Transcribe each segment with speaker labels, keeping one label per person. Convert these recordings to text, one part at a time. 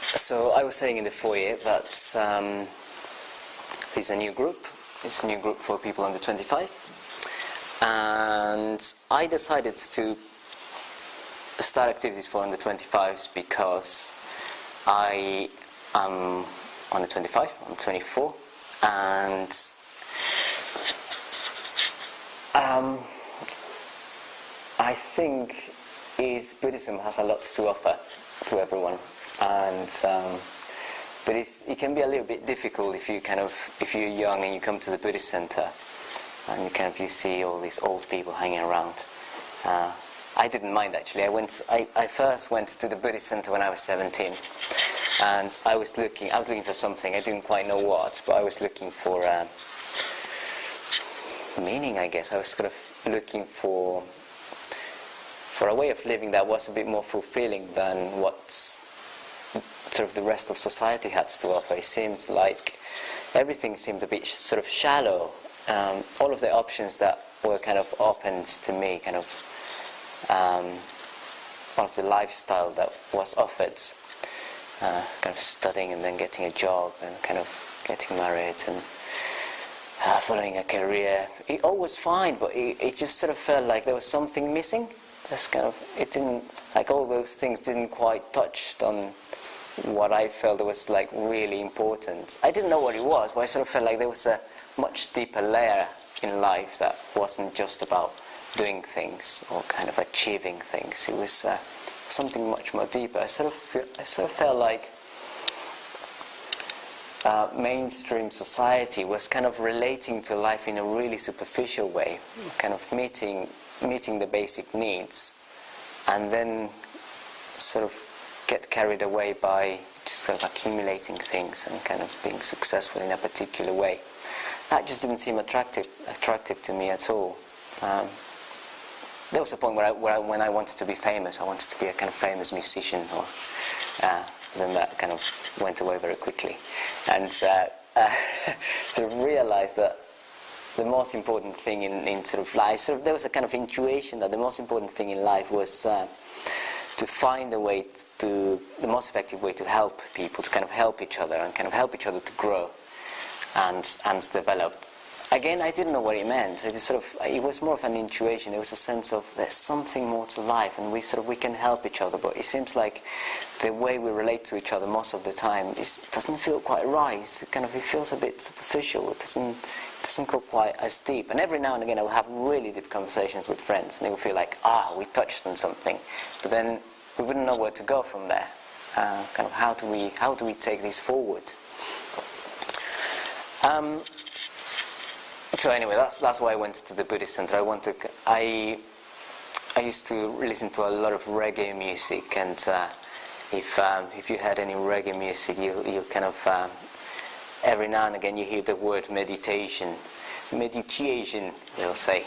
Speaker 1: So I was saying in the foyer that this is a new group. It's a new group for people under 25. And I decided to start activities for under 25s because I am under 25, I'm 24, and I think Buddhism has a lot to offer to everyone, and but it can be a little bit difficult if you're young and you come to the Buddhist Centre and you see all these old people hanging around. I didn't mind actually. I first went to the Buddhist Centre when I was 17, and I was looking for something. I didn't quite know what, but I was looking for meaning, I guess. I was sort of looking for a way of living that was a bit more fulfilling than what sort of the rest of society had to offer. It seemed like everything seemed a bit sort of shallow. All of the options that were kind of opened to me, kind of one of the lifestyle that was offered, kind of studying and then getting a job and kind of getting married and following a career. It all was fine, but it just sort of felt like there was something missing. All those things didn't quite touch on what I felt was like really important. I didn't know what it was, but I sort of felt like there was a much deeper layer in life that wasn't just about doing things or kind of achieving things. It was something much more deeper. I sort of felt like mainstream society was kind of relating to life in a really superficial way, kind of meeting the basic needs, and then sort of get carried away by just sort of accumulating things and kind of being successful in a particular way. That just didn't seem attractive to me at all. There was a point when I wanted to be famous. I wanted to be a kind of famous musician, then that kind of went away very quickly. And sort of realized that the most important thing in sort of life, there was a kind of intuition that the most important thing in life was to find a way the most effective way to help people, to kind of help each other and kind of help each other to grow and develop. Again, I didn't know what it meant. It was more of an intuition. There was a sense of there's something more to life, and we can help each other. But it seems like the way we relate to each other most of the time doesn't feel quite right. It feels a bit superficial. It doesn't go quite as deep. And every now and again, I will have really deep conversations with friends, and they will feel like, we touched on something, but then we wouldn't know where to go from there. How do we take this forward? So anyway, that's why I went to the Buddhist Centre. I used to listen to a lot of reggae music, and if you had any reggae music, you kind of every now and again you hear the word meditation, they'll say,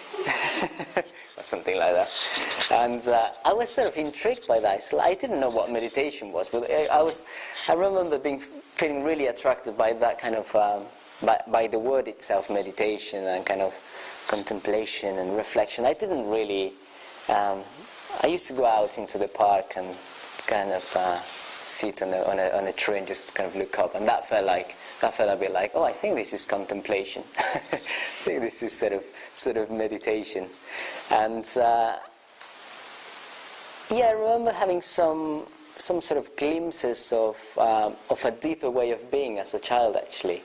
Speaker 1: or something like that. And I was sort of intrigued by that. So I didn't know what meditation was, but I remember feeling really attracted by that kind of. By the word itself, meditation and kind of contemplation and reflection. I didn't really. I used to go out into the park and kind of sit on a tree and just kind of look up, and that felt a bit like, I think this is contemplation. I think this is sort of meditation, and I remember having some sort of glimpses of a deeper way of being as a child actually.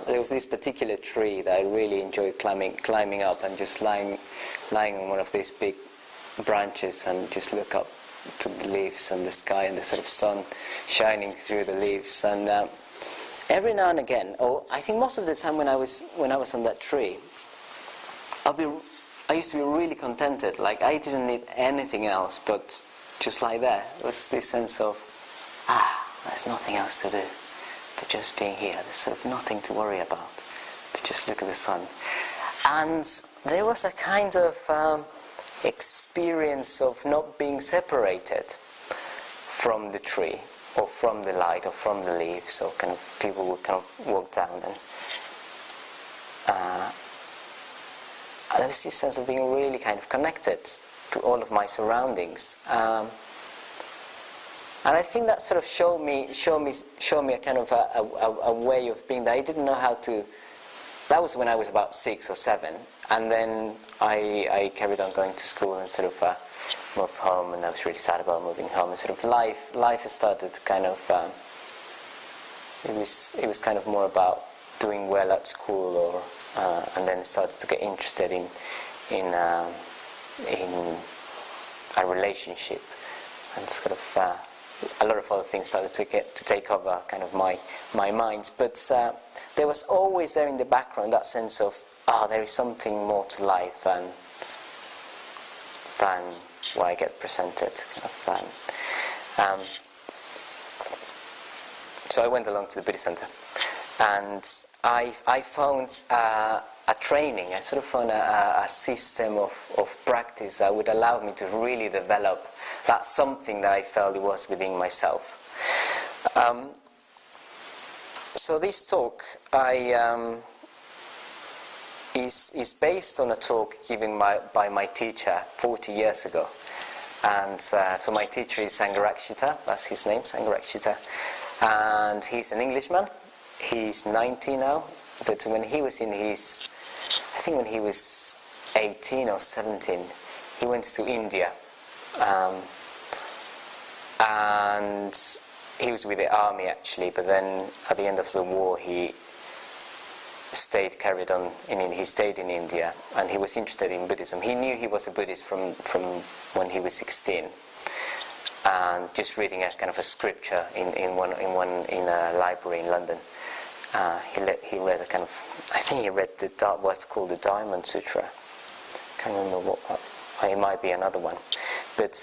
Speaker 1: There was this particular tree that I really enjoyed climbing up and just lying on one of these big branches and just look up to the leaves and the sky and the sort of sun shining through the leaves. And every now and again, I think most of the time when I was on that tree, I used to be really contented. Like I didn't need anything else but just lie there. It was this sense of, there's nothing else to do. But just being here, there's sort of nothing to worry about, but just look at the sun. And there was a kind of experience of not being separated from the tree, or from the light, or from the leaves. So kind of people would kind of walk down, and there was this sense of being really kind of connected to all of my surroundings. And I think that sort of showed me a kind of a way of being that I didn't know how to. That was when I was about 6 or 7, and then I carried on going to school and sort of moved home, and I was really sad about moving home. And sort of life has started kind of. It was kind of more about doing well at school, or and then started to get interested in a relationship, and sort of a lot of other things started to take over kind of my mind. But there was always there in the background that sense of, there is something more to life than what I get presented. Kind of, so I went along to the Buddhist Centre, and I found a training. I sort of found a system of practice that would allow me to really develop that something that I felt it was within myself. So this talk is based on a talk given by my teacher 40 years ago. And so my teacher is Sangharakshita, that's his name, Sangharakshita. And he's an Englishman. He's 90 now, but when he was in his, I think when he was 18 or 17, he went to India. And he was with the army actually, but then at the end of the war he stayed in India, and he was interested in Buddhism. He knew he was a Buddhist from when he was 16, and just reading a kind of a scripture in a library in London, he read a kind of, I think he read what's called the Diamond Sutra. I can't remember what. It might be another one, but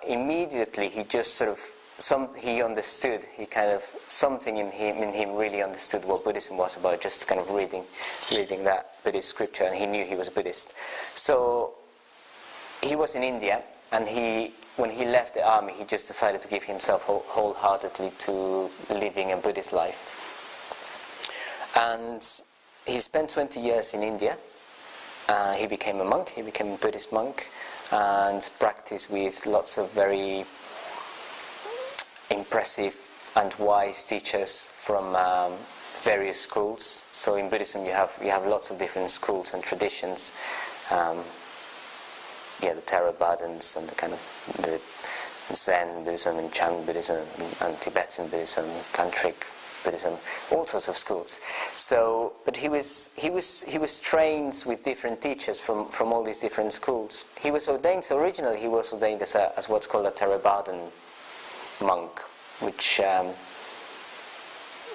Speaker 1: immediately he just sort of he understood. He kind of something in him really understood what Buddhism was about. Just kind of reading that Buddhist scripture, and he knew he was a Buddhist. So he was in India, and when he left the army, he just decided to give himself wholeheartedly to living a Buddhist life. And he spent 20 years in India. He became a monk. He became a Buddhist monk, and practiced with lots of very impressive and wise teachers from various schools. So in Buddhism you have lots of different schools and traditions. The Theravadas and the kind of the Zen Buddhism and Chan Buddhism and Tibetan Buddhism, Tantric Buddhism, all sorts of schools. So, but he was trained with different teachers from all these different schools. He was ordained. So originally he was ordained as what's called a Theravadan monk, which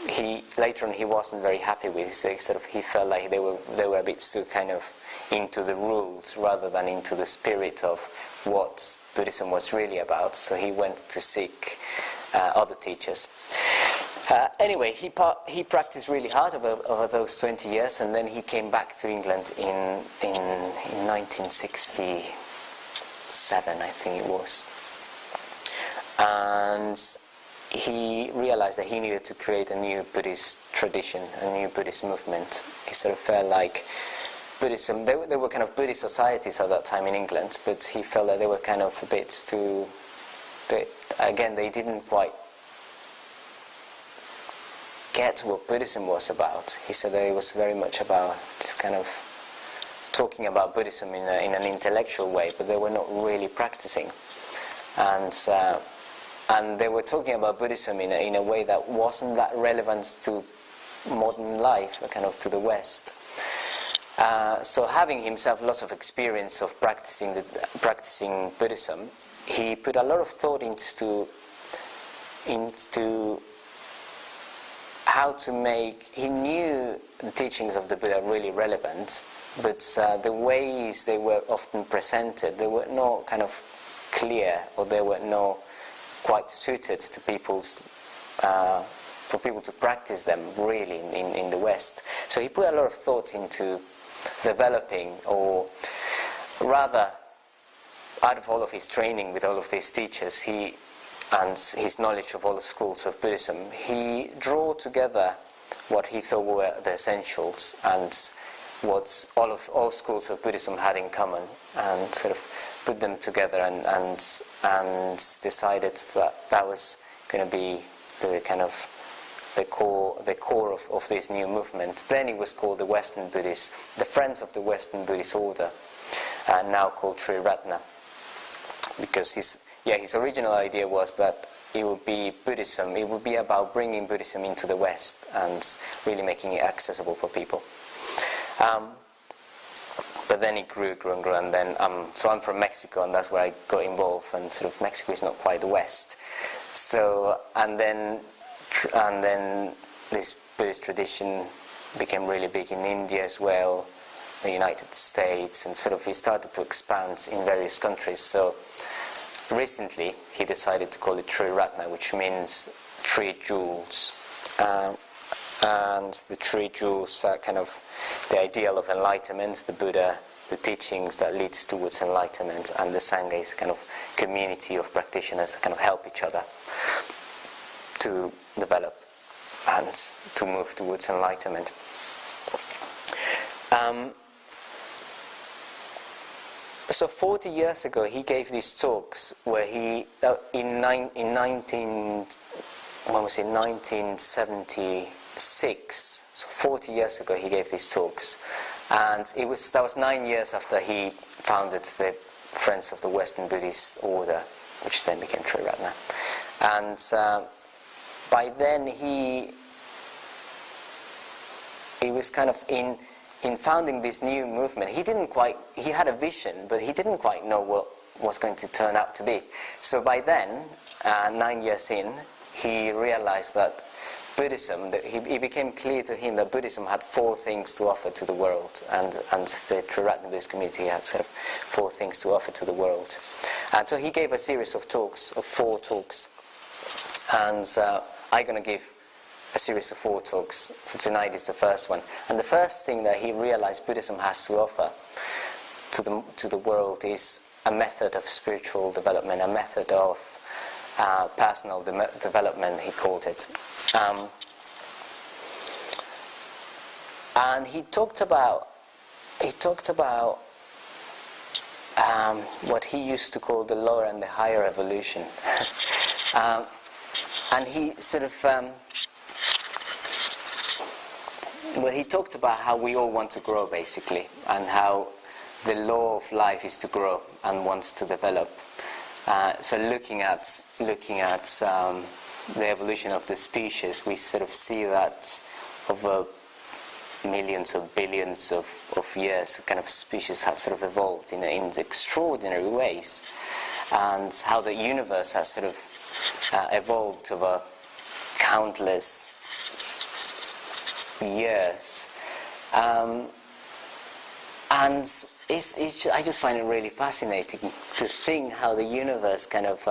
Speaker 1: he later on he wasn't very happy with. So he felt like they were a bit too kind of into the rules rather than into the spirit of what Buddhism was really about. So he went to seek other teachers. Anyway, he practiced really hard over those 20 years, and then he came back to England in 1967, I think it was. And he realized that he needed to create a new Buddhist tradition, a new Buddhist movement. He sort of felt like Buddhism, there were kind of Buddhist societies at that time in England, but he felt that they were kind of a bit too, they didn't quite get what Buddhism was about. He said that it was very much about just kind of talking about Buddhism in an intellectual way, but they were not really practicing. And they were talking about Buddhism in a way that wasn't that relevant to modern life, kind of to the West. So having himself lots of experience of practicing Buddhism, he put a lot of thought into how to make. He knew the teachings of the Buddha really relevant, but the ways they were often presented, they were not kind of clear, or they were not quite suited to for people to practice them really in the West. So he put a lot of thought into developing, or rather, out of all of his training with all of these teachers, and his knowledge of all the schools of Buddhism, he drew together what he thought were the essentials and what all schools of Buddhism had in common, and sort of put them together and decided that was going to be the kind of the core of this new movement. Then it was called the Friends of the Western Buddhist Order, now called Triratna, because his original idea was that it would be Buddhism. It would be about bringing Buddhism into the West and really making it accessible for people. But then it grew, and then so I'm from Mexico, and that's where I got involved. And sort of Mexico is not quite the West. So and then this Buddhist tradition became really big in India as well, the United States, and sort of it started to expand in various countries. So recently he decided to call it Triratna, which means 3 jewels. And the 3 jewels are kind of the ideal of enlightenment, the Buddha, the teachings that leads towards enlightenment, and the Sangha is a kind of community of practitioners that kind of help each other to develop and to move towards enlightenment. So 40 years ago he gave these talks where he, in 1976, so 40 years ago he gave these talks, and that was 9 years after he founded the Friends of the Western Buddhist Order, which then became Triratna. And by then he was kind of in founding this new movement. He had a vision, but he didn't quite know what was going to turn out to be. So by then, 9 years in, he realized that Buddhism, it became clear to him that Buddhism had 4 things to offer to the world, and the Triratna Buddhist community had sort of 4 things to offer to the world. And so he gave a series of talks, of 4 talks, and I'm going to give a series of 4 talks. So tonight is the first one. And the first thing that he realized Buddhism has to offer to the world is a method of spiritual development, a method of personal development, he called it. And he talked about what he used to call the lower and the higher evolution. And he sort of he talked about how we all want to grow, basically, and how the law of life is to grow and wants to develop. So looking at the evolution of the species, we sort of see that over millions or billions of years, kind of species have sort of evolved in extraordinary ways, and how the universe has sort of evolved over countless years. And I just find it really fascinating to think how the universe kind of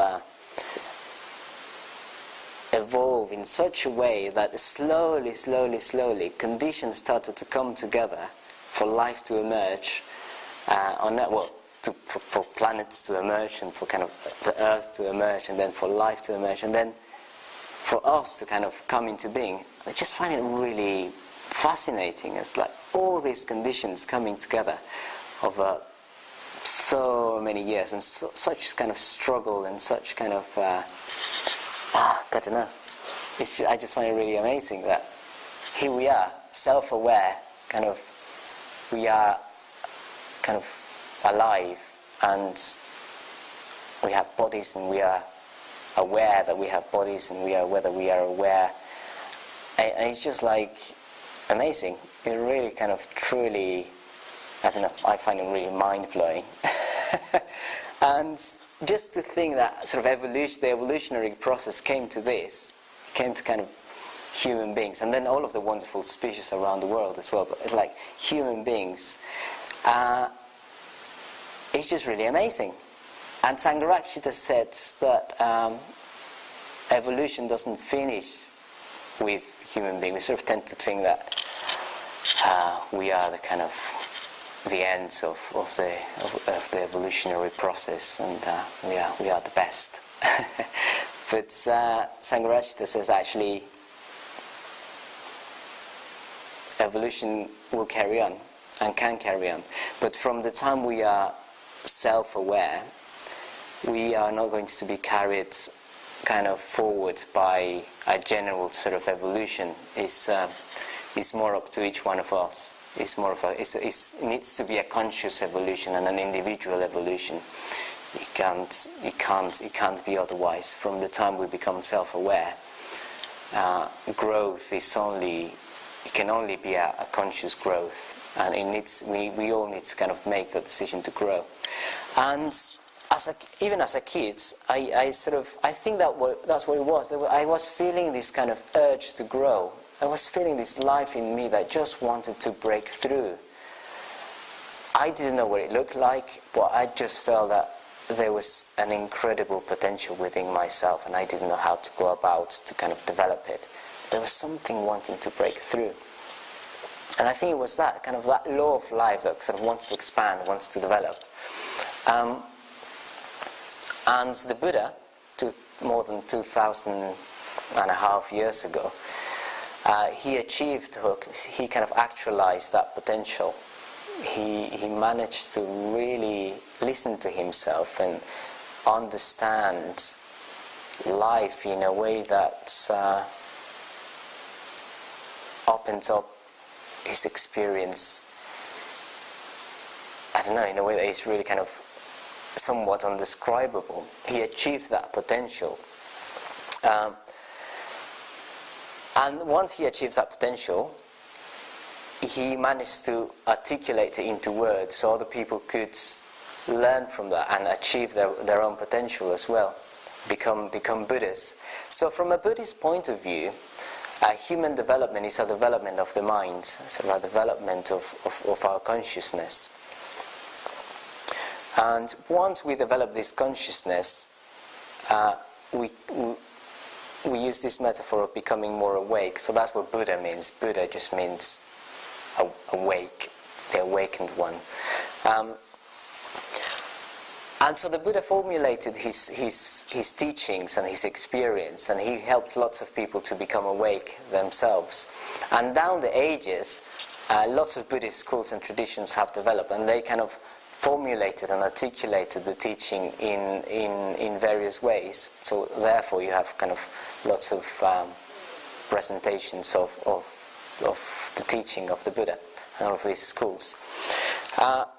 Speaker 1: evolved in such a way that slowly conditions started to come together for life to emerge for planets to emerge, and for kind of the Earth to emerge, and then for life to emerge, and then for us to kind of come into being. I just find it really fascinating. It's like all these conditions coming together over so many years, and such kind of struggle, and such kind of I don't know. I just find it really amazing that here we are, self-aware, kind of, we are kind of alive, and we have bodies, and we are aware that we have bodies, and we are whether we are aware, and it's just like amazing. It really kind of truly, I don't know, I find it really mind-blowing. And just to think that sort of the evolutionary process came to kind of human beings, and then all of the wonderful species around the world as well, but it's like human beings, it's just really amazing. And Sangharakshita said that evolution doesn't finish with human beings. We sort of tend to think that we are the kind of the ends of the evolutionary process, and we are the best. But Sangharakshita says actually evolution will carry on and can carry on, but from the time we are self-aware, we are not going to be carried kind of forward by a general sort of evolution is more up to each one of us. It's more of it needs to be a conscious evolution and an individual evolution. It can't be otherwise. From the time we become self-aware, growth can only be a conscious growth, and we all need to kind of make the decision to grow. And even as a kid, I think that's what it was. I was feeling this kind of urge to grow. I was feeling this life in me that just wanted to break through. I didn't know what it looked like, but I just felt that there was an incredible potential within myself, and I didn't know how to go about to kind of develop it. There was something wanting to break through. And I think it was that law of life that sort of wants to expand, wants to develop. And the Buddha, more than 2,500 years ago, he kind of actualized that potential. He managed to really listen to himself and understand life in a way that opens up his experience, I don't know, in a way that is really kind of somewhat undescribable. He achieved that potential. And once he achieved that potential, he managed to articulate it into words so other people could learn from that and achieve their own potential as well, become Buddhists. So from a Buddhist point of view, human development is a development of the mind, sort of a development of our consciousness. And once we develop this consciousness, we use this metaphor of becoming more awake. So that's what Buddha means. Buddha just means awake, the awakened one. And so the Buddha formulated his teachings and his experience, and he helped lots of people to become awake themselves. And down the ages, lots of Buddhist schools and traditions have developed, and they kind of formulated and articulated the teaching in various ways. So therefore you have kind of lots of presentations of the teaching of the Buddha and all of these schools. But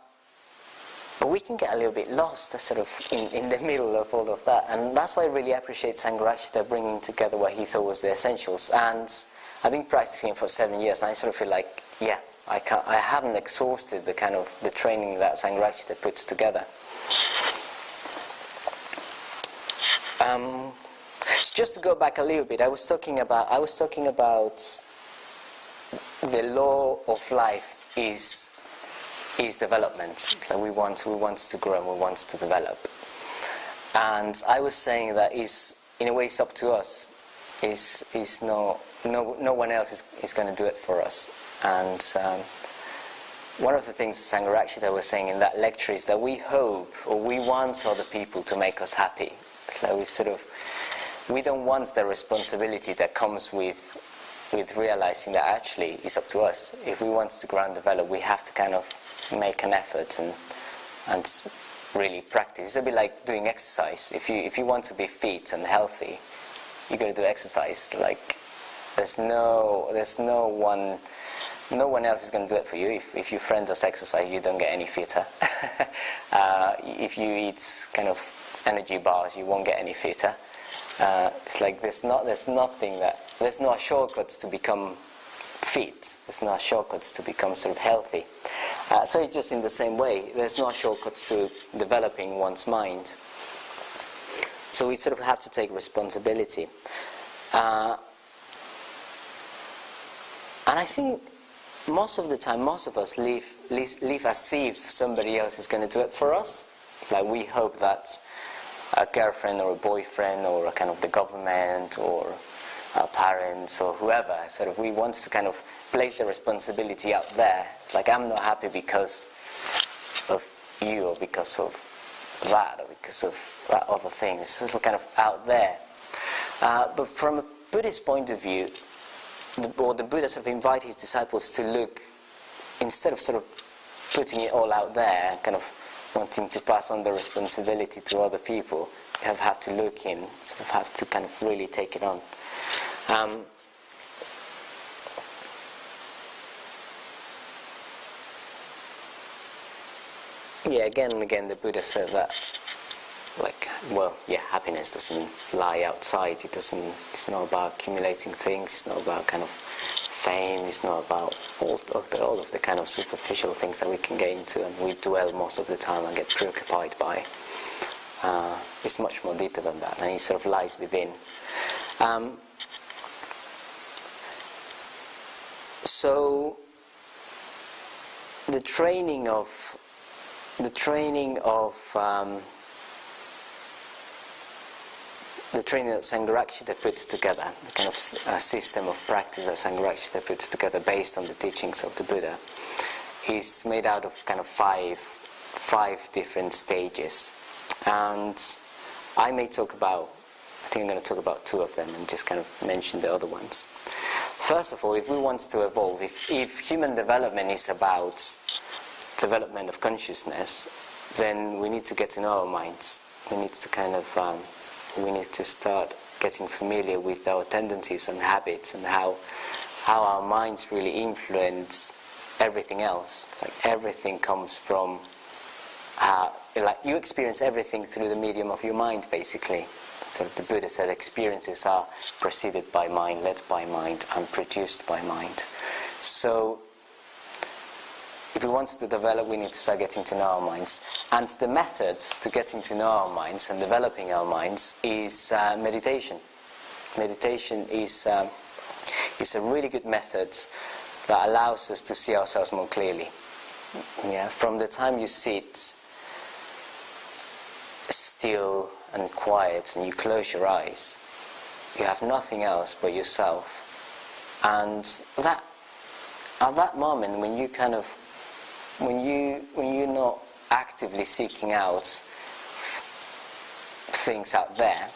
Speaker 1: we can get a little bit lost sort of in the middle of all of that. And that's why I really appreciate Sangharakshita bringing together what he thought was the essentials. And I've been practicing for 7 years, and I sort of feel like, yeah, I haven't exhausted the training that Sangharakshita puts together. So just to go back a little bit, I was talking about the law of life is development. That we want to grow and we want to develop. And I was saying that in a way it's up to us. No one else is going to do it for us. And one of the things Sangharakshita was saying in that lecture is that we hope or we want other people to make us happy. Like we don't want the responsibility that comes with realizing that actually it's up to us. If we want to grow and develop, we have to kind of make an effort and really practice. It's a bit like doing exercise. If you want to be fit and healthy, you got to do exercise. Like no one else is going to do it for you. If your friend does exercise, you don't get any fitter. If you eat kind of energy bars, you won't get any fitter. It's like there's no shortcuts to become fit. There's no shortcuts to become sort of healthy. So it's just in the same way, there's no shortcuts to developing one's mind. So we sort of have to take responsibility. And I think most of the time, most of us live as if somebody else is going to do it for us. Like we hope that a girlfriend or a boyfriend or a kind of the government or our parents or whoever, sort of we want to kind of place the responsibility out there. It's like, I'm not happy because of you or because of that or because of that other thing. It's sort of kind of out there. But from a Buddhist point of view, the Buddha sort of invite his disciples to look, instead of sort of putting it all out there, kind of wanting to pass on the responsibility to other people, have had to look in, sort of have to kind of really take it on. Yeah, again and again the Buddha said that, like, well, yeah, happiness doesn't lie outside. It's not about accumulating things. It's not about kind of fame. It's not about all of the kind of superficial things that we can get into and we dwell most of the time and get preoccupied by. It's much more deeper than that, and it sort of lies within. So the training that Sangharakshita puts together, the kind of system of practice that Sangharakshita puts together based on the teachings of the Buddha, is made out of kind of five different stages. And I think I'm going to talk about two of them and just kind of mention the other ones. First of all, if we want to evolve, if human development is about development of consciousness, then we need to get to know our minds. We need to start getting familiar with our tendencies and habits and how our minds really influence everything else. Like everything comes from like you experience everything through the medium of your mind, basically. So the Buddha said experiences are preceded by mind, led by mind, and produced by mind. So if we want to develop, we need to start getting to know our minds. And the methods to getting to know our minds and developing our minds is meditation. Meditation is a really good method that allows us to see ourselves more clearly. Yeah, from the time you sit still and quiet and you close your eyes, you have nothing else but yourself. And that at that moment, when you're not actively seeking out things out there,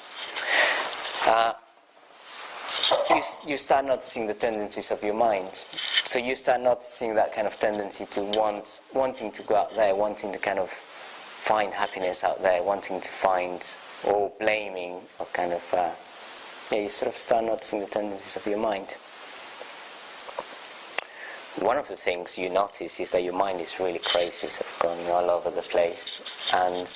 Speaker 1: you start noticing the tendencies of your mind. So you start noticing that kind of tendency to wanting to go out there, wanting to kind of find happiness out there, wanting to find, or blaming, or kind of, you sort of start noticing the tendencies of your mind. One of the things you notice is that your mind is really crazy, sort of going all over the place. And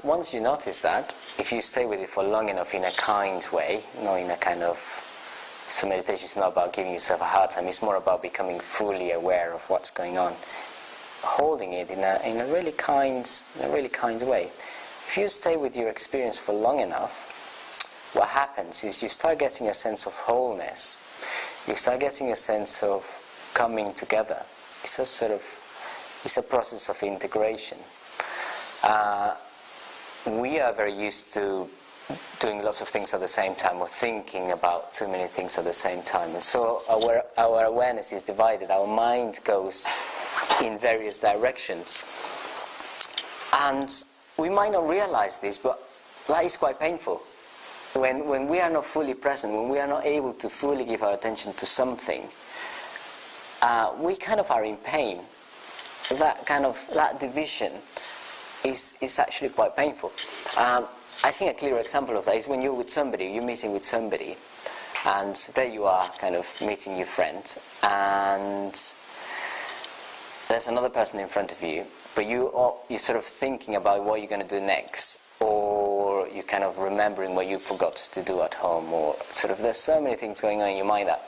Speaker 1: once you notice that, if you stay with it for long enough in a kind way, not in a kind of... So meditation is not about giving yourself a hard time, it's more about becoming fully aware of what's going on. Holding it in a really kind way. If you stay with your experience for long enough, what happens is you start getting a sense of wholeness. You start getting a sense of coming together. It's a process of integration. We are very used to doing lots of things at the same time, or thinking about too many things at the same time. And so our awareness is divided. Our mind goes in various directions. And we might not realize this, but that is quite painful. When we are not fully present, when we are not able to fully give our attention to something, we kind of are in pain. That division is actually quite painful. I think a clear example of that is when you're meeting with somebody, and there you are kind of meeting your friend, and there's another person in front of you, but you're sort of thinking about what you're going to do next, or you're kind of remembering what you forgot to do at home, or sort of there's so many things going on in your mind that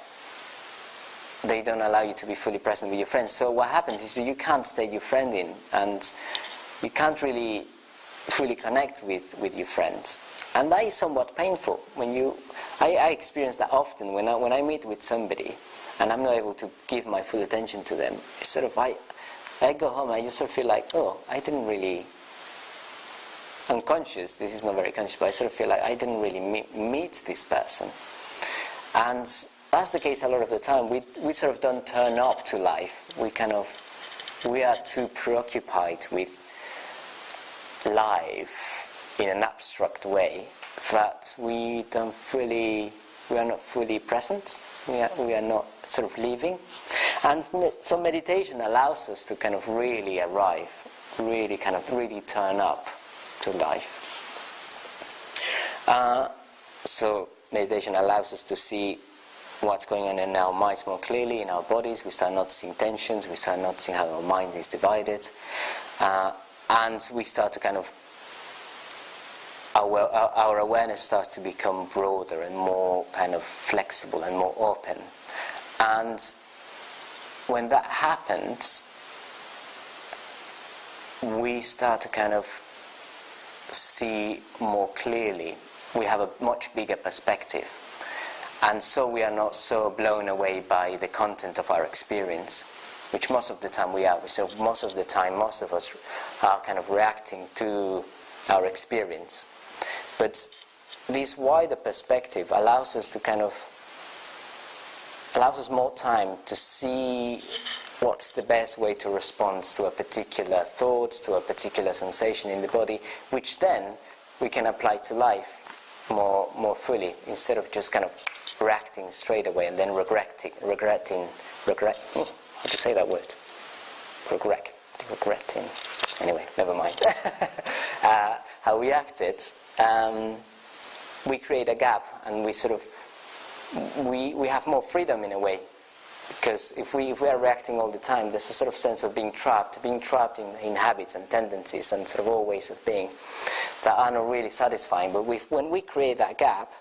Speaker 1: they don't allow you to be fully present with your friends. So what happens is you can't take your friend in, and you can't really fully connect with your friends. And that is somewhat painful. I experience that often when I meet with somebody and I'm not able to give my full attention to them. It's sort of, I go home and I just sort of feel like, I didn't really, unconscious, this is not very conscious, but I sort of feel like I didn't really meet this person. And that's the case a lot of the time. We sort of don't turn up to life. We are too preoccupied with life in an abstract way that we are not fully present. We are not sort of living. And so meditation allows us to kind of really arrive, really turn up to life. So meditation allows us to see what's going on in our minds more clearly, in our bodies. We start noticing tensions, we start noticing how our mind is divided, and we start to kind of, our awareness starts to become broader and more kind of flexible and more open. And when that happens, we start to kind of see more clearly. We have a much bigger perspective. And so we are not so blown away by the content of our experience, which most of the time we are. So most of the time, most of us are kind of reacting to our experience. But this wider perspective allows us more time to see what's the best way to respond to a particular thought, to a particular sensation in the body, which then we can apply to life more fully, instead of just kind of reacting straight away and then regretting. How to say that word? Regretting. Anyway, never mind. How we acted, we create a gap, and we sort of we have more freedom in a way, because if we are reacting all the time, there's a sort of sense of being trapped in habits and tendencies and sort of all ways of being that are not really satisfying. But when we create that gap,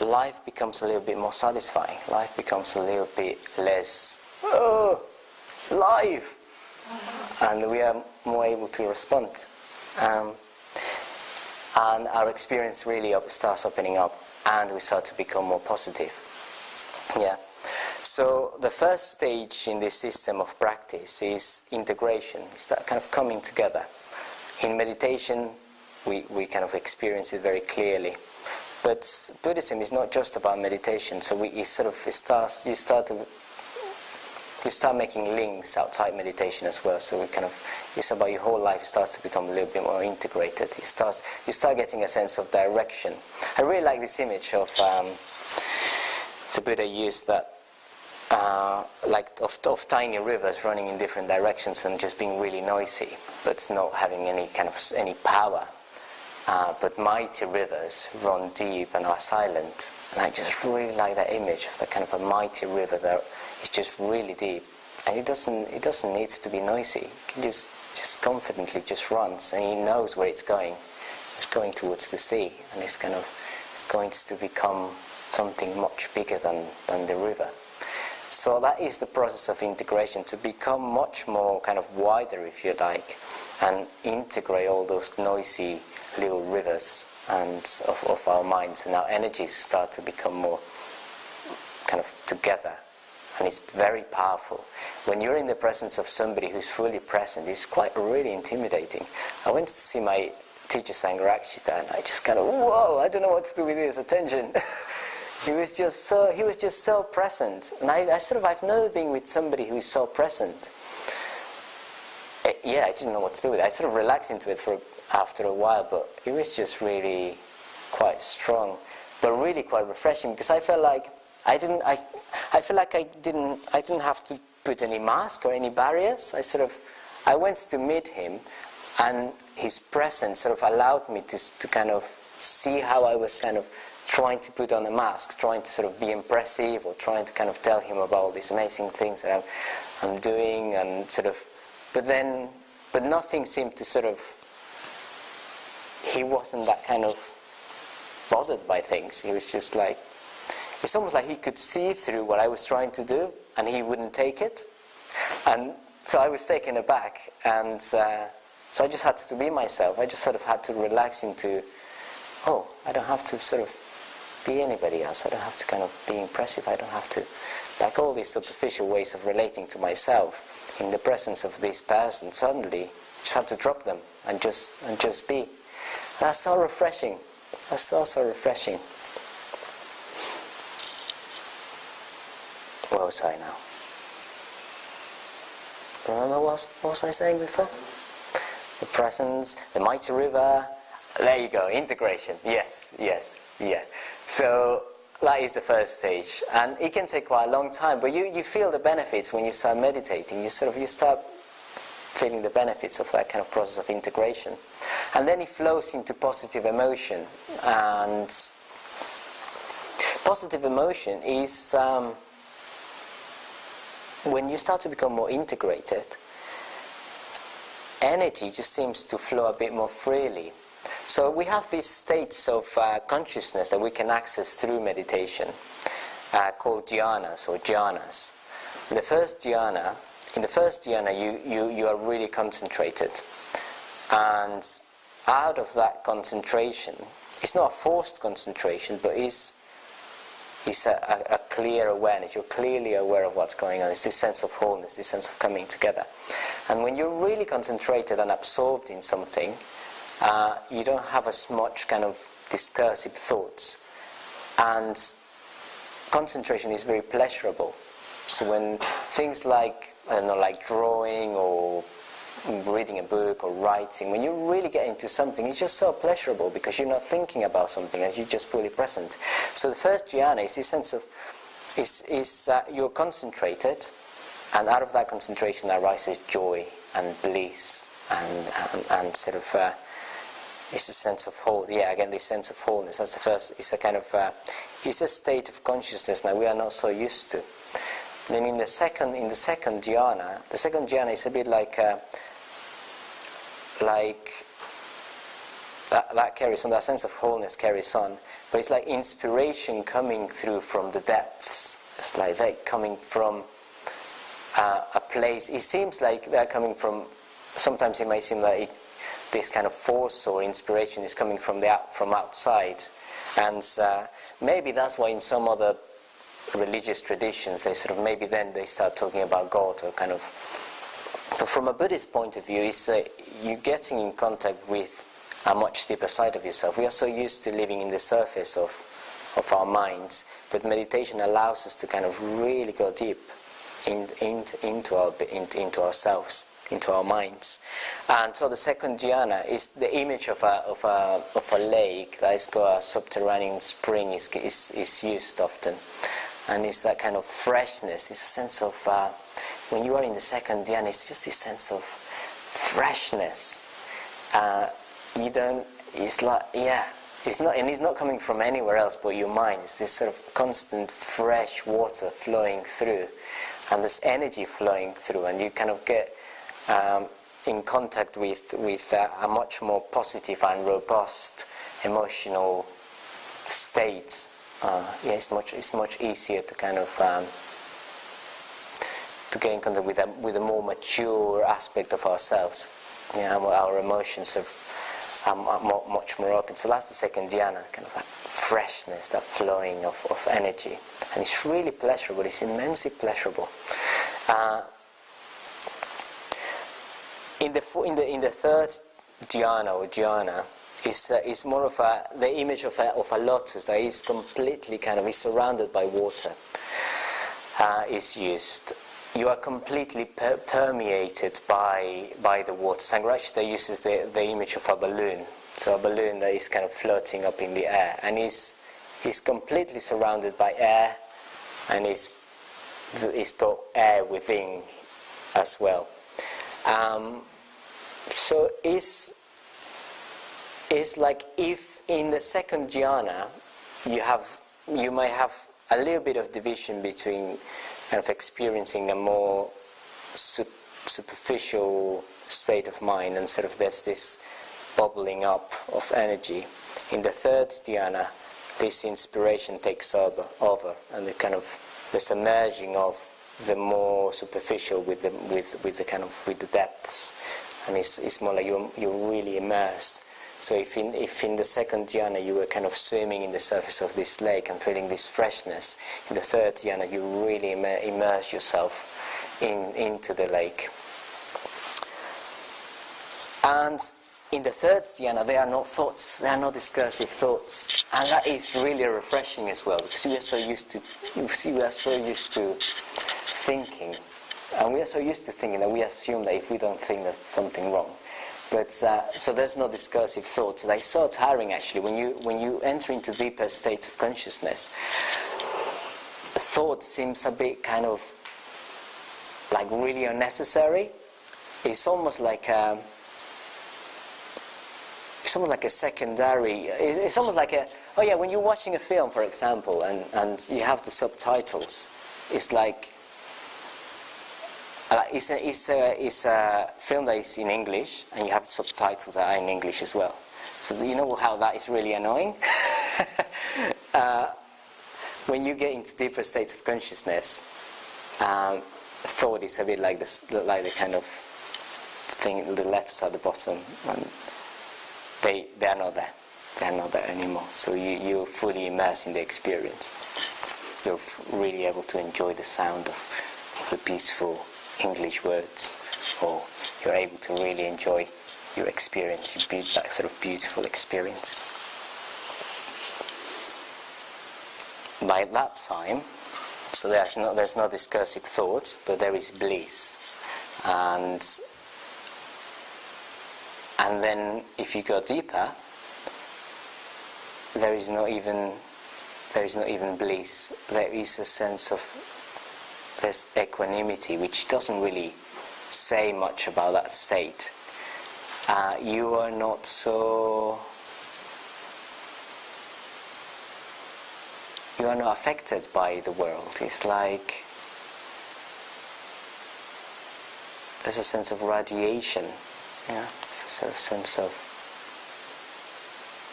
Speaker 1: life becomes a little bit more satisfying. Life becomes a little bit less, life! And we are more able to respond. And our experience really starts opening up, and we start to become more positive. Yeah. So the first stage in this system of practice is integration. It's that kind of coming together. In meditation, we kind of experience it very clearly. But Buddhism is not just about meditation. So you start making links outside meditation as well. So it's about your whole life starts to become a little bit more integrated. You start getting a sense of direction. I really like this image of the Buddha used that of tiny rivers running in different directions and just being really noisy, but not having any power. But mighty rivers run deep and are silent. And I just really like that image of that kind of a mighty river that is just really deep. And it doesn't need to be noisy. It can just confidently just runs, and he knows where it's going. It's going towards the sea, and it's going to become something much bigger than the river. So that is the process of integration, to become much more kind of wider, if you like, and integrate all those noisy little rivers and of our minds, and our energies start to become more kind of together. And it's very powerful. When you're in the presence of somebody who's fully present, it's quite really intimidating. I went to see my teacher Sangharakshita, and I just kind of, whoa, I don't know what to do with this, attention. He was just so present. And I've never been with somebody who is so present. I didn't know what to do with it. I sort of relaxed into it after a while, but it was just really quite strong, but really quite refreshing, because I felt like I didn't have to put any mask or any barriers. I went to meet him, and his presence sort of allowed me to kind of see how I was kind of trying to put on a mask, trying to sort of be impressive, or trying to kind of tell him about all these amazing things that I'm doing, and sort of, but nothing seemed to sort of, he wasn't that kind of bothered by things. He was just like, it's almost like he could see through what I was trying to do, and he wouldn't take it. And so I was taken aback, and so I just had to be myself. I just sort of had to relax into, I don't have to sort of be anybody else. I don't have to kind of be impressive. I don't have to, like all these superficial ways of relating to myself in the presence of this person. Suddenly, just have to drop them and just be. That's so refreshing. That's so refreshing. Where was I now? Remember what was I saying before? The presence, the mighty river. There you go, integration. Yes, yeah. So that is the first stage, and it can take quite a long time. But you feel the benefits when you start meditating. You start feeling the benefits of that kind of process of integration. And then it flows into positive emotion. And positive emotion is when you start to become more integrated, energy just seems to flow a bit more freely. So we have these states of consciousness that we can access through meditation, called Giannas or Jhanas. In the first Jhana, you are really concentrated, and out of that concentration, it's not a forced concentration, but it's a clear awareness. You're clearly aware of what's going on. It's this sense of wholeness, this sense of coming together. And when you're really concentrated and absorbed in something, you don't have as much kind of discursive thoughts. And concentration is very pleasurable. So when things like, I don't know, like drawing or reading a book or writing, when you really get into something, it's just so pleasurable because you're not thinking about something and you're just fully present. So the first jhana is this sense of, you're concentrated, and out of that concentration arises joy and bliss and sort of, it's a sense of whole. Yeah, again, this sense of wholeness. That's the first. It's a kind of, it's a state of consciousness that we are not so used to. Then in the second jhana, the second jhana is a bit like that carries on. That sense of wholeness carries on, but it's like inspiration coming through from the depths. It's like they're coming from a place. It seems like they're coming from. Sometimes it may seem like this kind of force or inspiration is coming from outside, and maybe that's why in some other religious traditions they sort of maybe then they start talking about God or kind of. But from a Buddhist point of view, it's you're getting in contact with a much deeper side of yourself. We are so used to living in the surface of our minds, but meditation allows us to kind of really go deep into ourselves, into our minds. And so the second jhana is the image of a lake that has got a subterranean spring is used often, and it's that kind of freshness. It's a sense of when you are in the second jhana, it's just this sense of freshness. It's like, yeah, it's not, and it's not coming from anywhere else but your mind. It's this sort of constant fresh water flowing through, and this energy flowing through, and you kind of get in contact with a much more positive and robust emotional state. It's much easier to kind of to get in contact with a more mature aspect of ourselves. Yeah, our emotions are much more open. So that's the second jhana, kind of that freshness, that flowing of energy, and it's really pleasurable. It's immensely pleasurable. In the third jhana or jhana is more of the image of a lotus that is completely is surrounded by water. Is used. You are completely permeated by the water. Sangharakshita uses the image of a balloon. So a balloon that is kind of floating up in the air, and is completely surrounded by air, and it's got air within as well. So it's like if in the second jhana you might have a little bit of division between kind of experiencing a more superficial state of mind, and sort of there's this bubbling up of energy. In the third dhyana, this inspiration takes over, and this merging of the more superficial with the depths, and it's more like you're really immersed. So if in the second jhana you were kind of swimming in the surface of this lake and feeling this freshness, in the third jhana you really immerse yourself into the lake. And in the third dhyana there are no thoughts, there are no discursive thoughts, and that is really refreshing as well, because we are so used to thinking, and we are so used to thinking that we assume that if we don't think there's something wrong. But so there's no discursive thoughts. It's so tiring actually when you enter into deeper states of consciousness. Thought seems a bit kind of like really unnecessary, it's almost like a secondary. It's almost like when you're watching a film, for example, and you have the subtitles. It's like it's a film that is in English, and you have subtitles that are in English as well. So you know how that is really annoying. When you get into deeper states of consciousness, thought is a bit like the kind of thing, the letters at the bottom, and they are not there. They are not there anymore. So you're fully immersed in the experience. You're really able to enjoy the sound of the beautiful English words, or you're able to really enjoy your experience, that sort of beautiful experience. By that time, so there's no discursive thought, but there is bliss, and then if you go deeper, there is not even bliss. There is a sense of there's equanimity, which doesn't really say much about that state. You are not affected by the world. It's like there's a sense of radiation. Yeah, it's a sort of sense of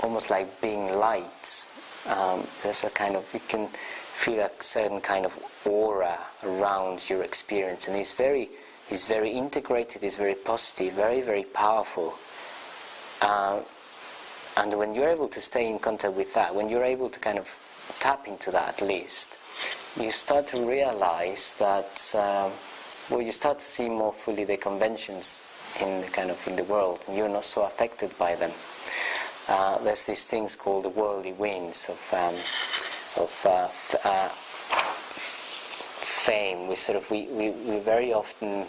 Speaker 1: almost like being light. There's a kind of, you can feel a certain kind of aura around your experience, and it's very integrated, it's very positive, very, very powerful. And when you're able to stay in contact with that, when you're able to kind of tap into that at least, you start to realize that, you start to see more fully the conventions in the world, and you're not so affected by them. There's these things called the worldly winds of fame. We very often,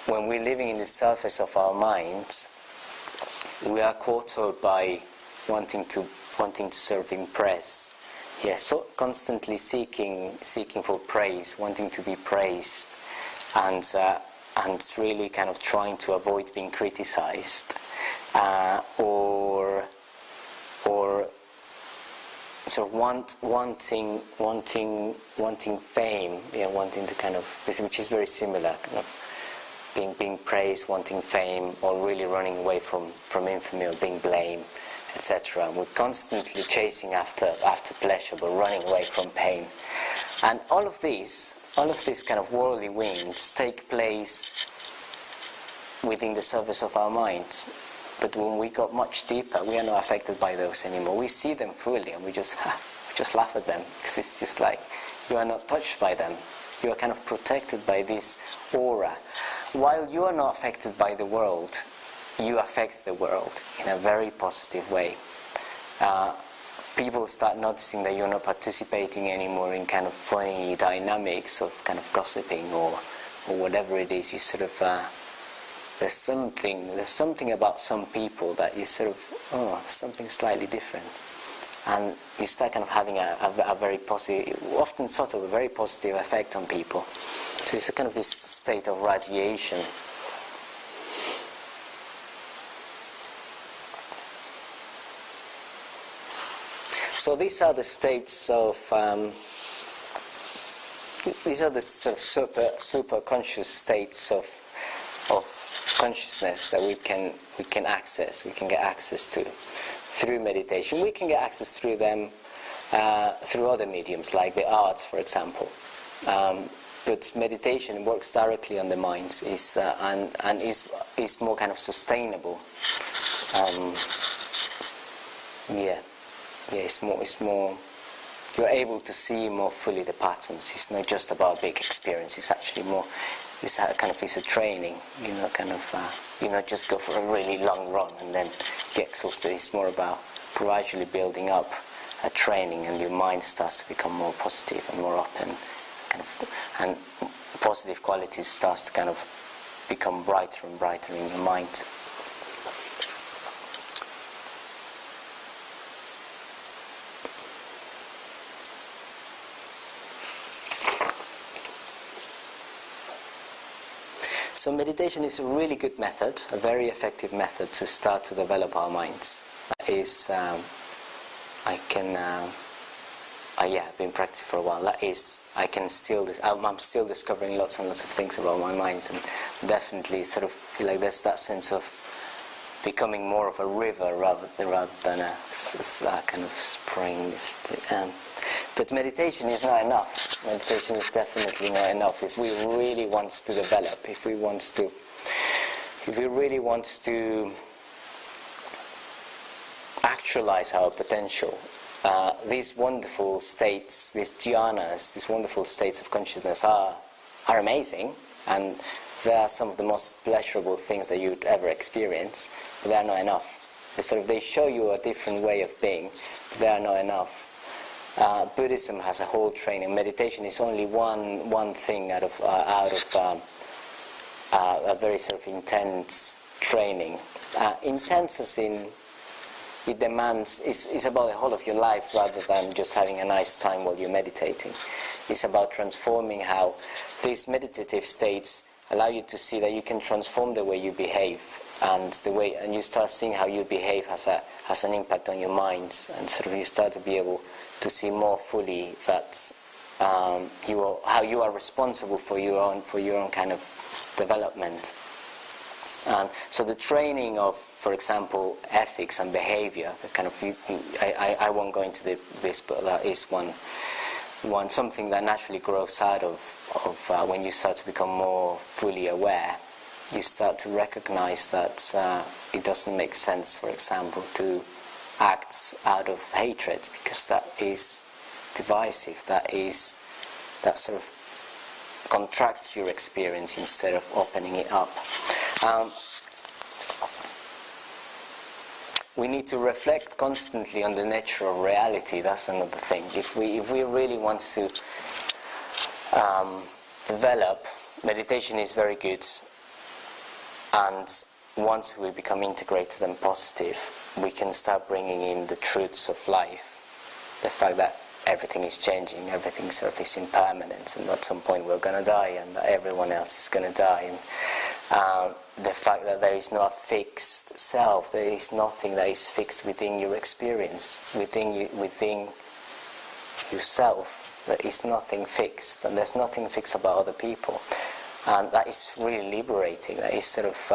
Speaker 1: when we're living in the surface of our minds, we are caught up by wanting to sort of impress. Yes, so constantly seeking for praise, wanting to be praised, and really kind of trying to avoid being criticized, or sort of wanting fame, wanting to kind of, which is very similar, kind of being praised, wanting fame, or really running away from infamy, or being blamed, etc. We're constantly chasing after pleasure, but running away from pain. And all of these kind of worldly winds take place within the surface of our minds. But when we got much deeper, we are not affected by those anymore. We see them fully, and we just laugh at them, because it's just like you are not touched by them. You are kind of protected by this aura. While you are not affected by the world, you affect the world in a very positive way. People start noticing that you're not participating anymore in kind of funny dynamics of kind of gossiping or whatever it is. You sort of there's something about some people that you sort of something slightly different, and you start kind of having a very positive, often sort of a very positive effect on people. So it's a kind of this state of radiation. So these are the states of these are the sort of super conscious states of consciousness that we can access. We can get access to through meditation. We can get access through them through other mediums, like the arts, for example. But meditation works directly on the mind, and is more kind of sustainable. It's more. You're able to see more fully the patterns. It's not just about big experience. It's actually more. It's a training. You not just go for a really long run and then get exhausted. It's more about gradually building up a training, and your mind starts to become more positive and more open, and positive qualities starts to kind of become brighter and brighter in your mind. So meditation is a really good method, a very effective method to start to develop our minds. That is, I've been practicing for a while. That is, I'm still discovering lots and lots of things about my mind, and definitely sort of feel like there's that sense of becoming more of a river rather than a kind of spring. But meditation is not enough. Meditation is definitely not enough. If we really want to develop, if we really want to actualize our potential, these wonderful states, these jhanas, these wonderful states of consciousness are amazing, and they are some of the most pleasurable things that you'd ever experience, but they are not enough. They show you a different way of being, but they are not enough. Buddhism has a whole training. Meditation is only one thing out of a very sort of intense training. Intense as in it demands, it's about the whole of your life rather than just having a nice time while you're meditating. It's about transforming how these meditative states allow you to see that you can transform the way you behave, and you start seeing how you behave has an impact on your mind, and sort of you start to be able to see more fully that how you are responsible for your own kind of development. And so the training of, for example, ethics and behavior, the kind of I won't go into this, but that is one something that naturally grows out of when you start to become more fully aware. You start to recognize that it doesn't make sense, for example, to act out of hatred, because that is divisive. That sort of contracts your experience instead of opening it up. We need to reflect constantly on the nature of reality. That's another thing. If we really want to develop, meditation is very good, and once we become integrated and positive, we can start bringing in the truths of life, the fact that everything is changing, everything sort of is impermanent, and at some point we're going to die, and that everyone else is going to die, and the fact that there is no fixed self, there is nothing that is fixed within your experience, within yourself. There is nothing fixed, and there's nothing fixed about other people, and that is really liberating. That is sort of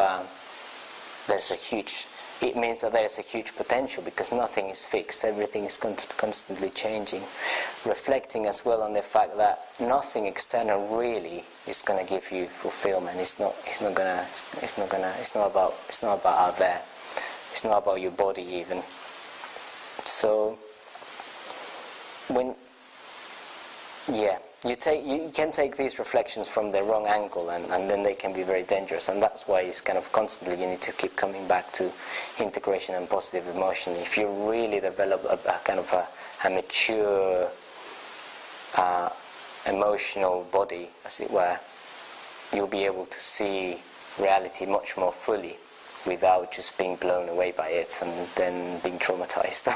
Speaker 1: it means that there is a huge potential, because nothing is fixed, everything is constantly changing. Reflecting as well on the fact that nothing external really is going to give you fulfillment. It's not about out there. It's not about your body even. So you can take these reflections from the wrong angle, and then they can be very dangerous, and that's why it's kind of constantly you need to keep coming back to integration and positive emotion. If you really develop a kind of a mature emotional body, as it were, you'll be able to see reality much more fully without just being blown away by it and then being traumatized.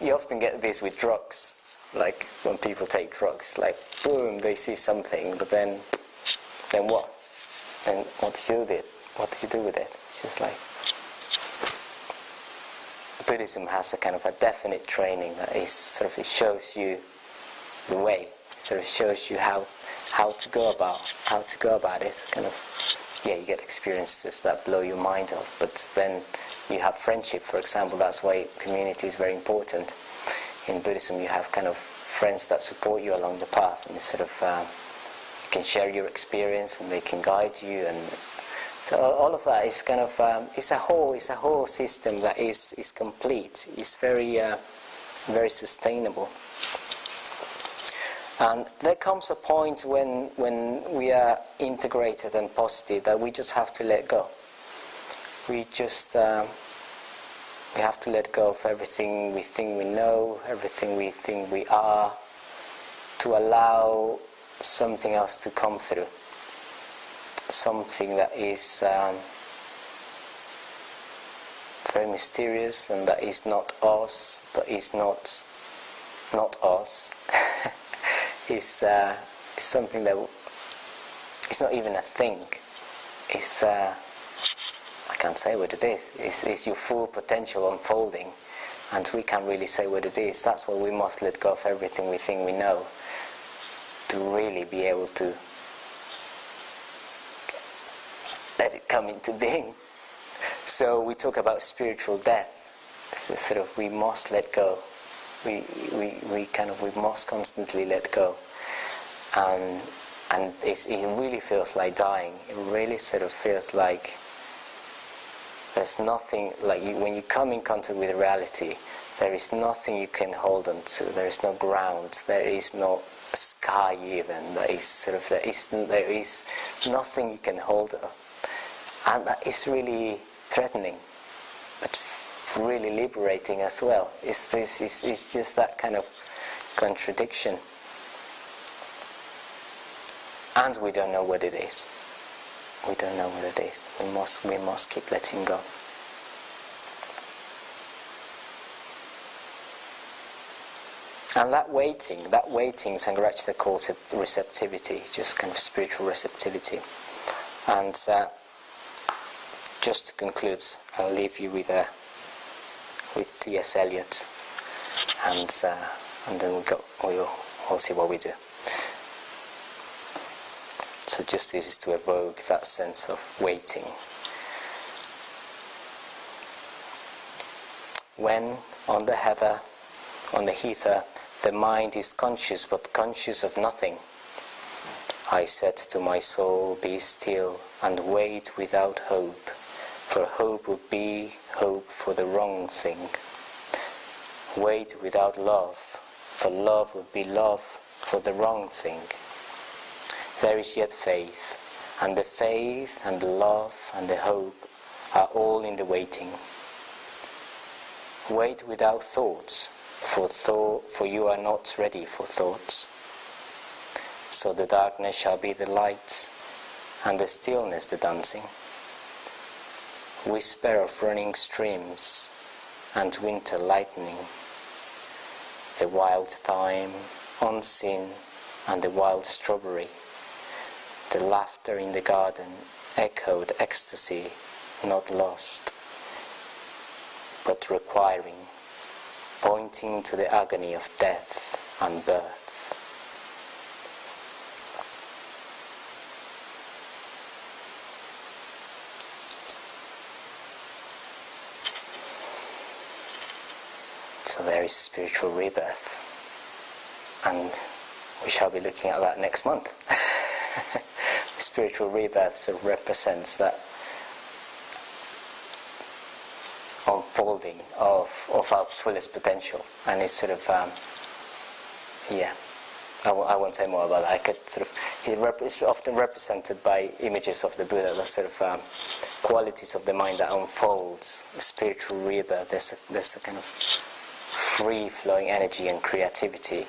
Speaker 1: You often get this with drugs. Like when people take drugs, like boom, they see something, but then what? Then what do you do with it? What do you do with it? It's just like Buddhism has a kind of a definite training that is sort of, it shows you the way. It sort of shows you how to go about it. Kind of, you get experiences that blow your mind off, but then you have friendship, for example. That's why community is very important. In Buddhism, you have kind of friends that support you along the path, and sort of you can share your experience, and they can guide you, and so all of that is kind of it's a whole system that is complete. It's very very sustainable. And there comes a point when we are integrated and positive that we just have to let go. We have to let go of everything we think we know, everything we think we are, to allow something else to come through. Something that is very mysterious, and that is not us, but is not us. Is something that It's not even a thing. It's I can't say what it is. It's your full potential unfolding, and we can't really say what it is. That's why we must let go of everything we think we know to really be able to let it come into being. So we talk about spiritual death. So sort of, we must let go. We must constantly let go. And it really feels like dying. It really sort of feels like there's nothing, like when you come in contact with reality, there is nothing you can hold on to. There is no ground. There is no sky even. There is nothing you can hold on. And that is really threatening, but really liberating as well. It's just that kind of contradiction. And we don't know what it is. We don't know what it is. We must keep letting go. And that waiting, Sangharakshita calls it receptivity, just kind of spiritual receptivity. And just to conclude, I'll leave you with T.S. Eliot, and then we'll see what we do. So just this is to evoke that sense of waiting. When on the heather, the mind is conscious but conscious of nothing, I said to my soul, be still and wait without hope, for hope would be hope for the wrong thing. Wait without love, for love would be love for the wrong thing. There is yet faith, and the faith and the love and the hope are all in the waiting. Wait without thoughts, for you are not ready for thoughts. So the darkness shall be the light, and the stillness the dancing. Whisper of running streams, and winter lightning. The wild thyme, unseen, and the wild strawberry. The laughter in the garden echoed ecstasy, not lost, but requiring, pointing to the agony of death and birth. So there is spiritual rebirth, and we shall be looking at that next month. Spiritual rebirth sort of represents that unfolding of our fullest potential, and it's sort of I won't say more about that. I could sort of it's often represented by images of the Buddha, the sort of qualities of the mind that unfolds. A spiritual rebirth, there's a kind of free-flowing energy and creativity.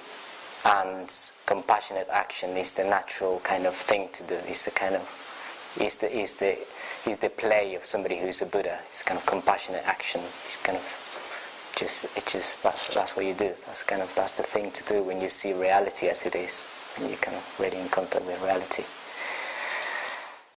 Speaker 1: And compassionate action is the natural kind of thing to do. Is the play of somebody who's a Buddha. It's kind of compassionate action. It's kind of that's what you do. That's the thing to do when you see reality as it is, and you're kind of really in contact with reality.